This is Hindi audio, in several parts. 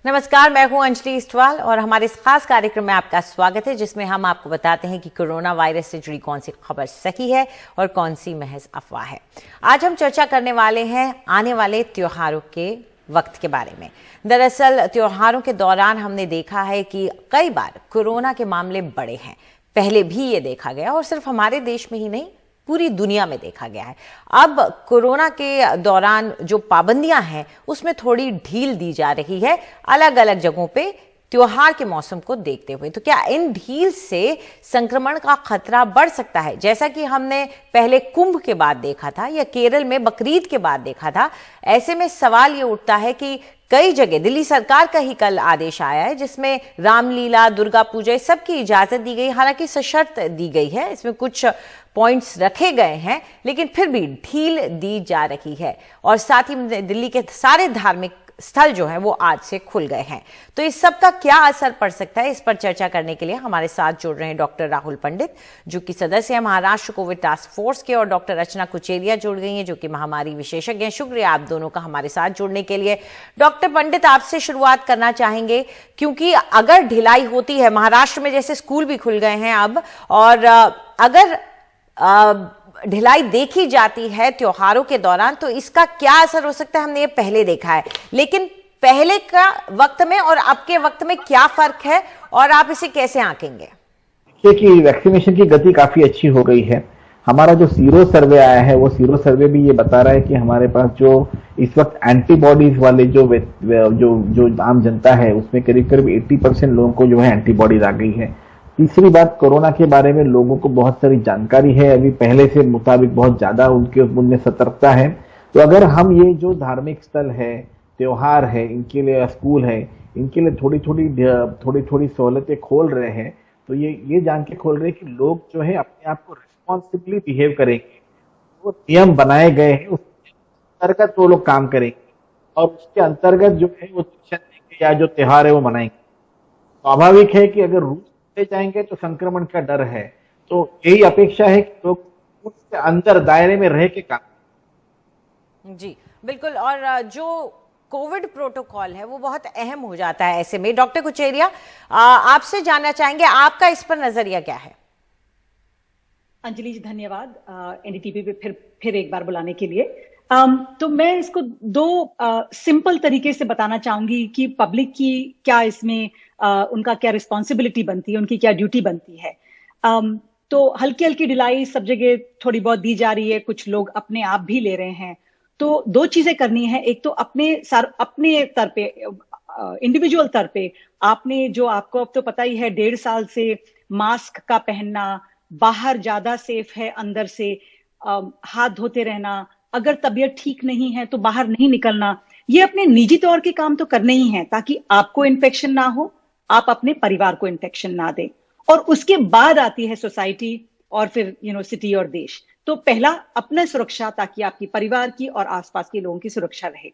नमस्कार, मैं हूं अंजलि इस्टवाल और हमारे इस खास कार्यक्रम में आपका स्वागत है, जिसमें हम आपको बताते हैं कि कोरोना वायरस से जुड़ी कौन सी खबर सही है और कौन सी महज अफवाह है। आज हम चर्चा करने वाले हैं आने वाले त्योहारों के वक्त के बारे में। दरअसल त्योहारों के दौरान हमने देखा है कि कई बार कोरोना के मामले बढ़े हैं। पहले भी ये देखा गया और सिर्फ हमारे देश में ही नहीं, पूरी दुनिया में देखा गया है। अब कोरोना के दौरान जो पाबंदियां हैं उसमें थोड़ी ढील दी जा रही है अलग अलग जगहों पे त्योहार के मौसम को देखते हुए। तो क्या इन ढील से संक्रमण का खतरा बढ़ सकता है, जैसा कि हमने पहले कुंभ के बाद देखा था या केरल में बकरीद के बाद देखा था? ऐसे में सवाल ये उठता है कि कई जगह दिल्ली सरकार का ही कल आदेश आया है जिसमें रामलीला, दुर्गा पूजा सबकी इजाजत दी गई, हालांकि सशर्त दी गई है। इसमें कुछ पॉइंट्स रखे गए हैं लेकिन फिर भी ढील दी जा रही है और साथ ही दिल्ली के सारे धार्मिक स्थल जो हैं वो आज से खुल गए हैं। तो इस सब का क्या असर पड़ सकता है, इस पर चर्चा करने के लिए हमारे साथ जुड़ रहे हैं डॉक्टर राहुल पंडित, जो कि सदस्य हैं महाराष्ट्र कोविड टास्क फोर्स के, और डॉक्टर रचना कुचेरिया जुड़ गई हैं, जो कि महामारी विशेषज्ञ हैं। शुक्रिया आप दोनों का हमारे साथ जुड़ने के लिए। डॉक्टर पंडित, आपसे शुरुआत करना चाहेंगे, क्योंकि अगर ढिलाई होती है, महाराष्ट्र में जैसे स्कूल भी खुल गए हैं अब, और अगर ढिलाई देखी जाती है त्योहारों के दौरान, तो इसका क्या असर हो सकता है? हमने ये पहले देखा है, लेकिन पहले का वक्त में और अब के वक्त में क्या फर्क है और आप इसे कैसे आंकेंगे? देखिए कि वैक्सीनेशन की गति काफी अच्छी हो गई है। हमारा जो सीरो सर्वे आया है, वो सीरो सर्वे भी ये बता रहा है कि हमारे पास जो इस वक्त एंटीबॉडीज वाले जो आम जनता है, उसमें करीब करीब 80% लोगों को जो है एंटीबॉडीज आ गई है। तीसरी बात, कोरोना के बारे में लोगों को बहुत सारी जानकारी है, अभी पहले से मुताबिक बहुत ज्यादा उनमें सतर्कता है। तो अगर हम ये जो धार्मिक स्थल है, त्योहार है, इनके लिए स्कूल है, इनके लिए थोड़ी थोड़ी सहूलतें खोल रहे हैं, तो ये जान के खोल रहे हैं कि लोग जो है अपने आप को रिस्पॉन्सिबली बिहेव करेंगे, वो नियम बनाए गए हैं उसके अंतर्गत वो लोग काम करेंगे और उसके अंतर्गत जो है वो दर्शन देंगे या जो त्योहार है वो मनाएंगे। स्वाभाविक है कि अगर रूल्स ले जाएंगे तो संक्रमण का डर है, तो यही अपेक्षा है कि लोग उसके अंदर दायरे में रह के काम। जी बिल्कुल, और जो कोविड प्रोटोकॉल है वो बहुत अहम हो जाता है ऐसे में। डॉक्टर कुचेरिया, आपसे जानना चाहेंगे, आपका इस पर नजरिया क्या है? अंजलि जी, धन्यवाद एनडीटीवी पे फिर एक बार बुलाने के लिए। तो मैं इसको दो सिंपल तरीके से बताना चाहूंगी कि पब्लिक की क्या इसमें उनका क्या रिस्पॉन्सिबिलिटी बनती है, उनकी क्या ड्यूटी बनती है। तो हल्की हल्की ढिलाई सब जगह थोड़ी बहुत दी जा रही है, कुछ लोग अपने आप भी ले रहे हैं। तो दो चीजें करनी है, एक तो अपने स्तर पे, इंडिविजुअल स्तर पे आपने जो, आपको अब तो पता ही है, 1.5 साल से मास्क का पहनना, बाहर ज्यादा सेफ है, अंदर से हाथ धोते रहना, अगर तबीयत ठीक नहीं है तो बाहर नहीं निकलना, ये अपने निजी तौर के काम तो करने ही हैं ताकि आपको इन्फेक्शन ना हो, आप अपने परिवार को इन्फेक्शन ना दें। और उसके बाद आती है सोसाइटी और फिर सिटी और देश। तो पहला अपना सुरक्षा, ताकि आपकी परिवार की और आसपास के लोगों की सुरक्षा रहे।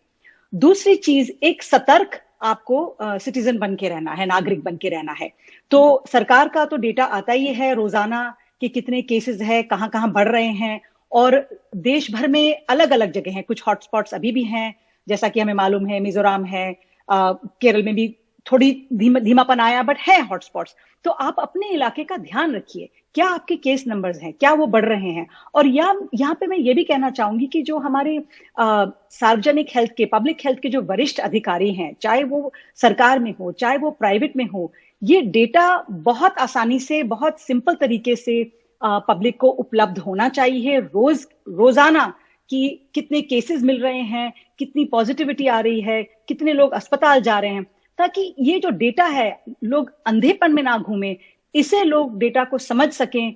दूसरी चीज, एक सतर्क आपको सिटीजन बन के रहना है, नागरिक बन के रहना है। तो सरकार का तो डेटा आता ही है रोजाना कि कितने केसेस है, कहाँ कहाँ बढ़ रहे हैं, और देश भर में अलग अलग जगह हैं। कुछ हॉटस्पॉट्स अभी भी हैं, जैसा कि हमें मालूम है, मिजोरम है, केरल में भी थोड़ी धीमापन आया, बट है हॉटस्पॉट्स। तो आप अपने इलाके का ध्यान रखिए, क्या आपके केस नंबर्स हैं, क्या वो बढ़ रहे हैं। और यहाँ पे मैं ये भी कहना चाहूंगी कि जो हमारे सार्वजनिक हेल्थ के, पब्लिक हेल्थ के जो वरिष्ठ अधिकारी हैं, चाहे वो सरकार में हो चाहे वो प्राइवेट में हो, ये डेटा बहुत आसानी से, बहुत सिंपल तरीके से पब्लिक को उपलब्ध होना चाहिए। रोजाना कि कितने केसेस मिल रहे हैं, कितनी पॉजिटिविटी आ रही है, कितने लोग अस्पताल जा रहे हैं, ताकि ये जो डेटा है लोग अंधेपन में ना घूमें, इसे लोग डेटा को समझ सकें।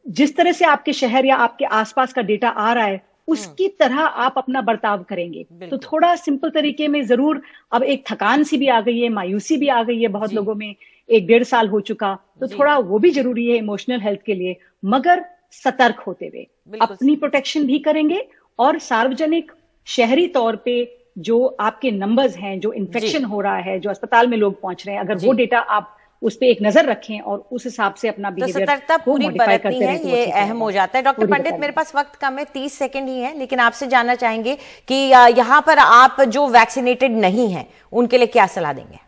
जिस तरह से आपके शहर या आपके आसपास का डेटा आ रहा है, उसकी तरह आप अपना बर्ताव करेंगे। तो थोड़ा सिंपल तरीके में, जरूर अब एक थकान सी भी आ गई है, मायूसी भी आ गई है बहुत लोगों में, 1.5 साल हो चुका, तो थोड़ा वो भी जरूरी है इमोशनल हेल्थ के लिए, मगर सतर्क होते हुए अपनी प्रोटेक्शन भी करेंगे। और सार्वजनिक शहरी तौर पे जो आपके नंबर्स हैं, जो इन्फेक्शन हो रहा है, जो अस्पताल में लोग पहुंच रहे हैं, अगर वो डेटा आप उस पर एक नजर रखें और उस हिसाब से अपना तो बिहेवियर सतर्कता को पूरी मॉडिफाई बरतनी करते है, रहें तो ये ठीक अहम रहेगा। हो जाता है। डॉक्टर पूरी पंडित, बरतनी। मेरे पास वक्त कम है, 30 सेकंड ही है, लेकिन आपसे जानना चाहेंगे कि यहाँ पर आप जो वैक्सीनेटेड नहीं हैं उनके लिए क्या सलाह देंगे?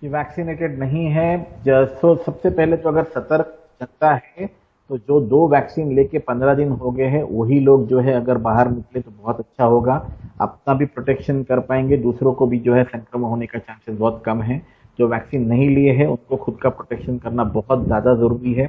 ये वैक्सीनेटेड नहीं है, तो सबसे पहले तो अगर सतर्क जनता है तो जो 2 वैक्सीन लेके 15 दिन हो गए हैं वही लोग जो है अगर बाहर निकले तो बहुत अच्छा होगा, अपना भी प्रोटेक्शन कर पाएंगे, दूसरों को भी जो है संक्रमण होने का चांसेस बहुत कम है। जो वैक्सीन नहीं लिए है उनको खुद का प्रोटेक्शन करना बहुत ज्यादा जरूरी है।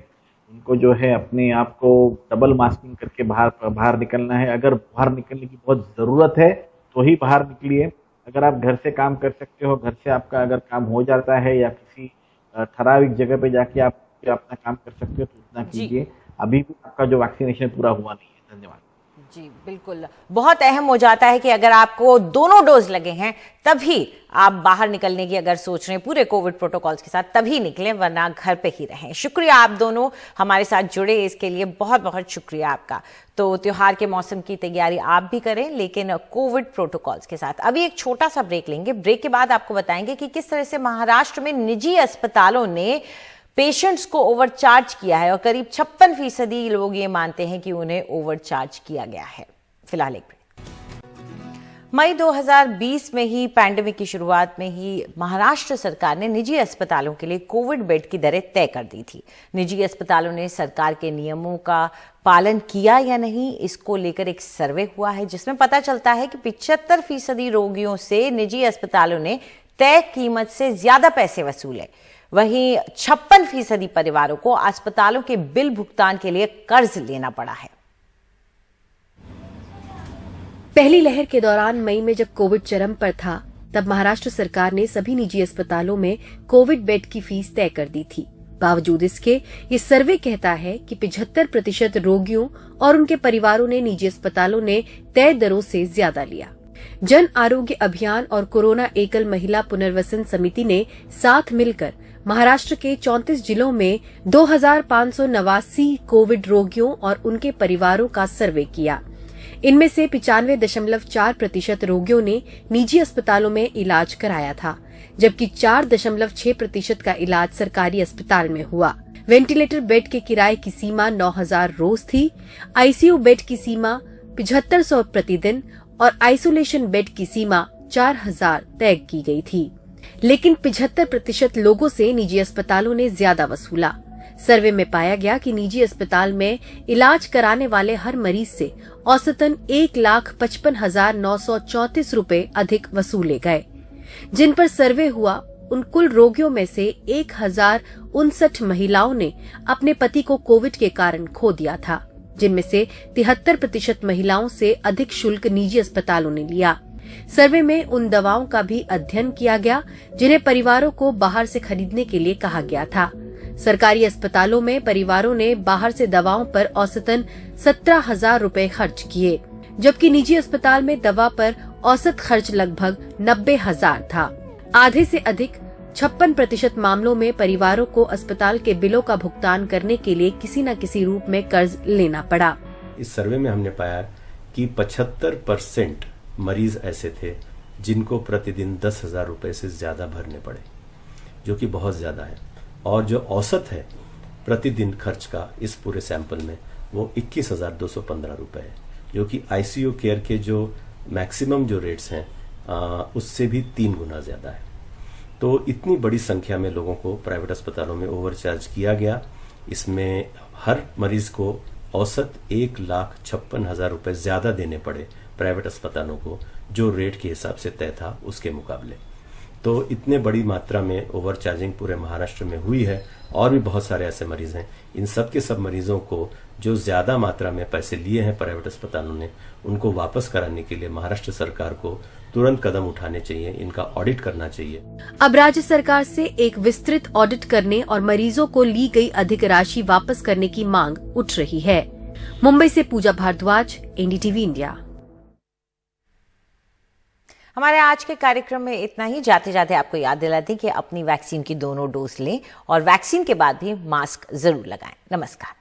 उनको जो है अपने आप को डबल मास्किंग करके बाहर निकलना है। अगर बाहर निकलने की बहुत जरूरत है तो ही बाहर निकलिए। अगर आप घर से काम कर सकते हो, घर से आपका अगर काम हो जाता है या किसी ठराविक जगह पे जाके आप अपना काम कर सकते हो तो उतना कीजिए। अभी भी आपका जो वैक्सीनेशन पूरा हुआ नहीं है। धन्यवाद। जी बिल्कुल, बहुत अहम हो जाता है कि अगर आपको दोनों डोज लगे हैं तभी आप बाहर निकलने की अगर सोच रहे हैं पूरे कोविड प्रोटोकॉल्स के साथ, तभी निकलें, वरना घर पे ही रहें। शुक्रिया आप दोनों हमारे साथ जुड़े, इसके लिए बहुत बहुत शुक्रिया आपका। तो त्योहार के मौसम की तैयारी आप भी करें, लेकिन कोविड प्रोटोकॉल्स के साथ। अभी एक छोटा सा ब्रेक लेंगे, ब्रेक के बाद आपको बताएंगे कि किस तरह से महाराष्ट्र में निजी अस्पतालों ने पेशेंट्स को ओवरचार्ज किया है और करीब 56% लोग ये मानते हैं कि उन्हें ओवरचार्ज किया गया है। फिलहाल एक ब्रेक। मई 2020 में ही पैंडेमिक की शुरुआत में ही महाराष्ट्र सरकार ने निजी अस्पतालों के लिए कोविड बेड की दरें तय कर दी थी। निजी अस्पतालों ने सरकार के नियमों का पालन किया या नहीं, इसको लेकर एक सर्वे हुआ है जिसमें पता चलता है कि 75% रोगियों से निजी अस्पतालों ने तय कीमत से ज्यादा पैसे वसूले। वहीं 56% परिवारों को अस्पतालों के बिल भुगतान के लिए कर्ज लेना पड़ा है। पहली लहर के दौरान मई में जब कोविड चरम पर था, तब महाराष्ट्र सरकार ने सभी निजी अस्पतालों में कोविड बेड की फीस तय कर दी थी। बावजूद इसके ये सर्वे कहता है कि 75% रोगियों और उनके परिवारों ने निजी अस्पतालों ने तय दरों से ज्यादा लिया। जन आरोग्य अभियान और कोरोना एकल महिला पुनर्वसन समिति ने साथ मिलकर महाराष्ट्र के 34 जिलों में 2589 कोविड रोगियों और उनके परिवारों का सर्वे किया। इनमें से 95.4% रोगियों ने निजी अस्पतालों में इलाज कराया था, जबकि 4.6% का इलाज सरकारी अस्पताल में हुआ। वेंटिलेटर बेड के किराए की सीमा 9000 रोज थी। आईसीयू बेड की सीमा 7500 प्रतिदिन और आइसोलेशन बेड की सीमा 4000 तय की गई थी। लेकिन 75% लोगों से निजी अस्पतालों ने ज्यादा वसूला। सर्वे में पाया गया कि निजी अस्पताल में इलाज कराने वाले हर मरीज से औसतन 1,55,934 रूपए अधिक वसूले गए। जिन पर सर्वे हुआ उन कुल रोगियों में से 1059 महिलाओं ने अपने पति को कोविड के कारण खो दिया था, जिनमें से 73% महिलाओं से अधिक शुल्क निजी अस्पतालों ने लिया। सर्वे में उन दवाओं का भी अध्ययन किया गया जिन्हें परिवारों को बाहर से खरीदने के लिए कहा गया था। सरकारी अस्पतालों में परिवारों ने बाहर से दवाओं पर औसतन 17,000 रूपए खर्च किए, जबकि निजी अस्पताल में दवा पर औसत खर्च लगभग 90,000 था। आधे से अधिक 56% मामलों में परिवारों को अस्पताल के बिलों का भुगतान करने के लिए किसी न किसी रूप में कर्ज लेना पड़ा। इस सर्वे में हमने पाया कि 75% मरीज ऐसे थे जिनको प्रतिदिन 10,000 रुपए से ज्यादा भरने पड़े, जो कि बहुत ज्यादा है। और जो औसत है प्रतिदिन खर्च का इस पूरे सैंपल में वो 21,215 रुपए है, जो कि आईसीयू केयर के जो मैक्सिमम जो रेट्स हैं उससे भी 3 गुना ज्यादा है। तो इतनी बड़ी संख्या में लोगों को प्राइवेट अस्पतालों में ओवरचार्ज किया गया। इसमें हर मरीज को औसत 1,56,000 रुपए ज्यादा देने पड़े प्राइवेट अस्पतालों को, जो रेट के हिसाब से तय था उसके मुकाबले। तो इतने बड़ी मात्रा में ओवरचार्जिंग पूरे महाराष्ट्र में हुई है और भी बहुत सारे ऐसे मरीज हैं। इन सब के सब मरीजों को जो ज्यादा मात्रा में पैसे लिए हैं प्राइवेट अस्पतालों ने, उनको वापस कराने के लिए महाराष्ट्र सरकार को तुरंत कदम उठाने चाहिए, इनका ऑडिट करना चाहिए। अब राज्य सरकार से एक विस्तृत ऑडिट करने और मरीजों को ली गई अधिक राशि वापस करने की मांग उठ रही है। मुंबई से पूजा भारद्वाज, एनडीटीवी इंडिया। हमारे आज के कार्यक्रम में इतना ही। जाते जाते आपको याद दिला दें कि अपनी वैक्सीन की दोनों डोज लें और वैक्सीन के बाद भी मास्क जरूर लगाएं। नमस्कार।